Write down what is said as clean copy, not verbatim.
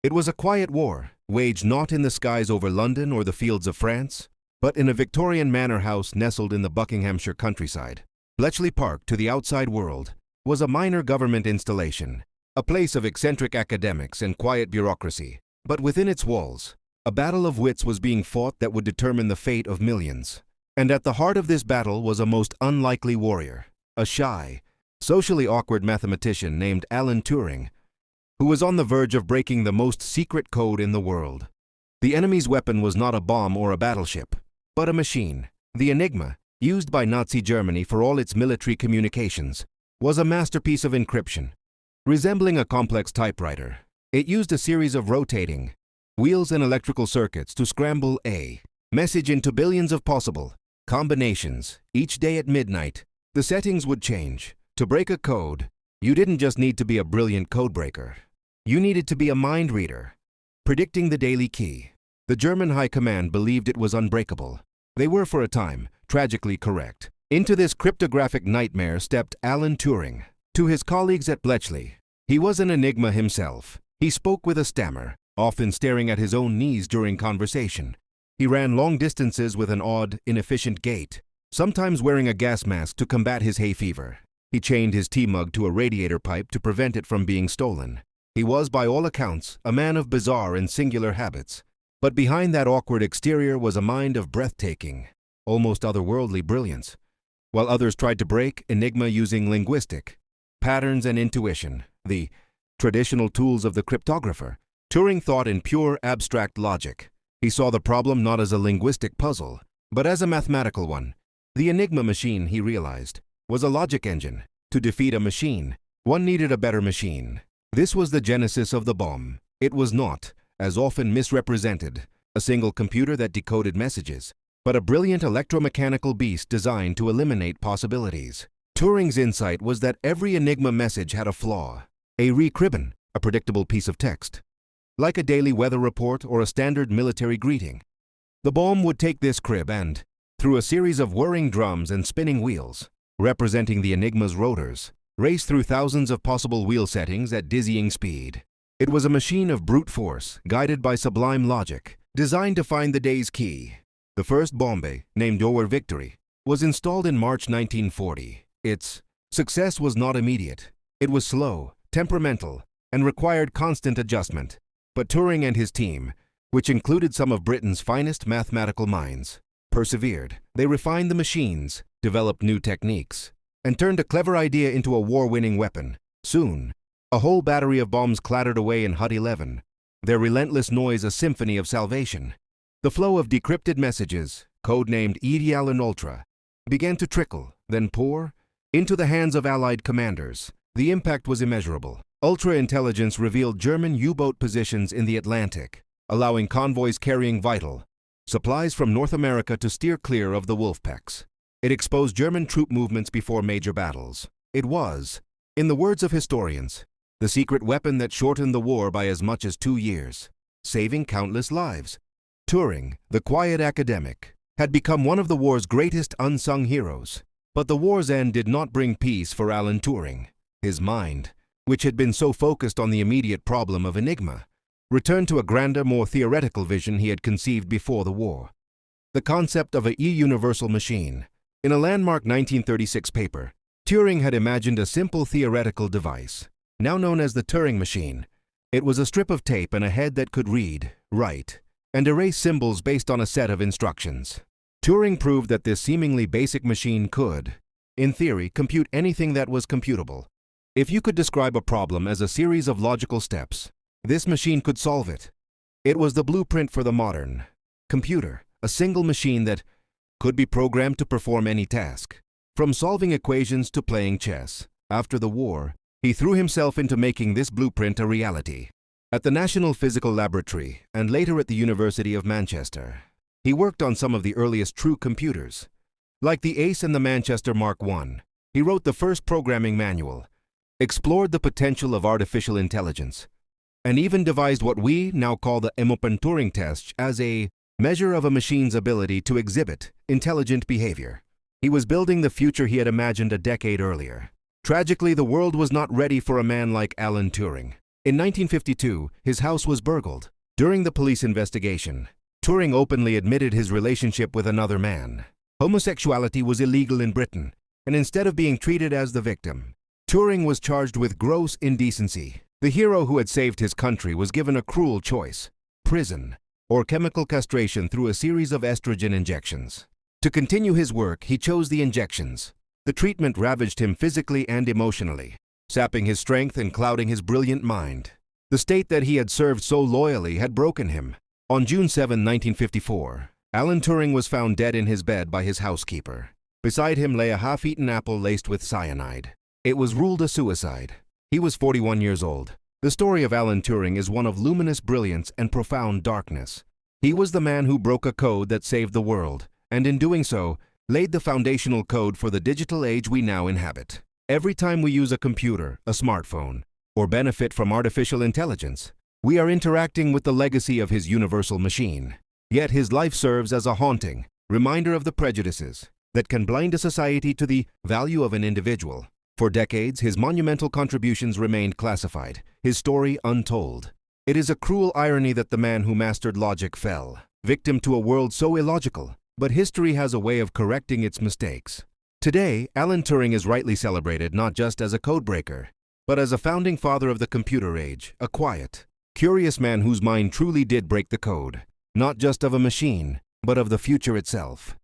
It was a quiet war, waged not in the skies over London or the fields of France, but in a Victorian manor house nestled in the Buckinghamshire countryside. Bletchley Park, to the outside world, was a minor government installation, a place of eccentric academics and quiet bureaucracy. But within its walls, a battle of wits was being fought that would determine the fate of millions. And at the heart of this battle was a most unlikely warrior, a shy, socially awkward mathematician named Alan Turing, who was on the verge of breaking the most secret code in the world. The enemy's weapon was not a bomb or a battleship, but a machine. The Enigma, used by Nazi Germany for all its military communications, was a masterpiece of encryption. Resembling a complex typewriter, it used a series of rotating wheels and electrical circuits to scramble a message into billions of possible combinations. Each day at midnight, the settings would change. To break a code, you didn't just need to be a brilliant codebreaker. You needed to be a mind reader, predicting the daily key. The German High Command believed it was unbreakable. They were, for a time, tragically correct. Into this cryptographic nightmare stepped Alan Turing. To his colleagues at Bletchley, he was an enigma himself. He spoke with a stammer, often staring at his own knees during conversation. He ran long distances with an odd, inefficient gait, sometimes wearing a gas mask to combat his hay fever. He chained his tea mug to a radiator pipe to prevent it from being stolen. He was, by all accounts, a man of bizarre and singular habits. But behind that awkward exterior was a mind of breathtaking, almost otherworldly brilliance. While others tried to break Enigma using linguistic patterns and intuition, the traditional tools of the cryptographer, Turing thought in pure abstract logic. He saw the problem not as a linguistic puzzle, but as a mathematical one. The Enigma machine, he realized, was a logic engine. To defeat a machine, one needed a better machine. This was the genesis of the bomb. It was not, as often misrepresented, a single computer that decoded messages, but a brilliant electromechanical beast designed to eliminate possibilities. Turing's insight was that every Enigma message had a flaw, a ribbon, a predictable piece of text, like a daily weather report or a standard military greeting. The bomb would take this crib and, through a series of whirring drums and spinning wheels, representing the Enigma's rotors, race through thousands of possible wheel settings at dizzying speed. It was a machine of brute force, guided by sublime logic, designed to find the day's key. The first bombe, named Our Victory, was installed in March 1940. Its success was not immediate. It was slow, temperamental, and required constant adjustment. But Turing and his team, which included some of Britain's finest mathematical minds, persevered. They refined the machines, developed new techniques, and turned a clever idea into a war-winning weapon. Soon, a whole battery of bombs clattered away in Hut 11, their relentless noise a symphony of salvation. The flow of decrypted messages, codenamed Ideal and Ultra, began to trickle, then pour, into the hands of Allied commanders. The impact was immeasurable. Ultra-intelligence revealed German U-boat positions in the Atlantic, allowing convoys carrying vital supplies from North America to steer clear of the wolfpacks. It exposed German troop movements before major battles. It was, in the words of historians, the secret weapon that shortened the war by as much as 2 years, saving countless lives. Turing, the quiet academic, had become one of the war's greatest unsung heroes. But the war's end did not bring peace for Alan Turing. His mind, which had been so focused on the immediate problem of Enigma, returned to a grander, more theoretical vision he had conceived before the war. The concept of a universal machine. In a landmark 1936 paper, Turing had imagined a simple theoretical device, now known as the Turing machine. It was a strip of tape and a head that could read, write, and erase symbols based on a set of instructions. Turing proved that this seemingly basic machine could, in theory, compute anything that was computable. If you could describe a problem as a series of logical steps, this machine could solve it. It was the blueprint for the modern computer, a single machine that could be programmed to perform any task, from solving equations to playing chess. After the war, he threw himself into making this blueprint a reality. At the National Physical Laboratory and later at the University of Manchester, he worked on some of the earliest true computers. Like the Ace and the Manchester Mark I, he wrote the first programming manual, explored the potential of artificial intelligence, and even devised what we now call the Turing test as a measure of a machine's ability to exhibit intelligent behavior. He was building the future he had imagined a decade earlier. Tragically, the world was not ready for a man like Alan Turing. In 1952, his house was burgled. During the police investigation, Turing openly admitted his relationship with another man. Homosexuality was illegal in Britain, and instead of being treated as the victim, Turing was charged with gross indecency. The hero who had saved his country was given a cruel choice: prison or chemical castration through a series of estrogen injections. To continue his work, he chose the injections. The treatment ravaged him physically and emotionally, sapping his strength and clouding his brilliant mind. The state that he had served so loyally had broken him. On June 7, 1954, Alan Turing was found dead in his bed by his housekeeper. Beside him lay a half-eaten apple laced with cyanide. It was ruled a suicide. He was 41 years old. The story of Alan Turing is one of luminous brilliance and profound darkness. He was the man who broke a code that saved the world, and in doing so, laid the foundational code for the digital age we now inhabit. Every time we use a computer, a smartphone, or benefit from artificial intelligence, we are interacting with the legacy of his universal machine. Yet his life serves as a haunting reminder of the prejudices that can blind a society to the value of an individual. For decades, his monumental contributions remained classified, his story untold. It is a cruel irony that the man who mastered logic fell, victim to a world so illogical, but history has a way of correcting its mistakes. Today, Alan Turing is rightly celebrated not just as a codebreaker, but as a founding father of the computer age, a quiet, curious man whose mind truly did break the code, not just of a machine, but of the future itself.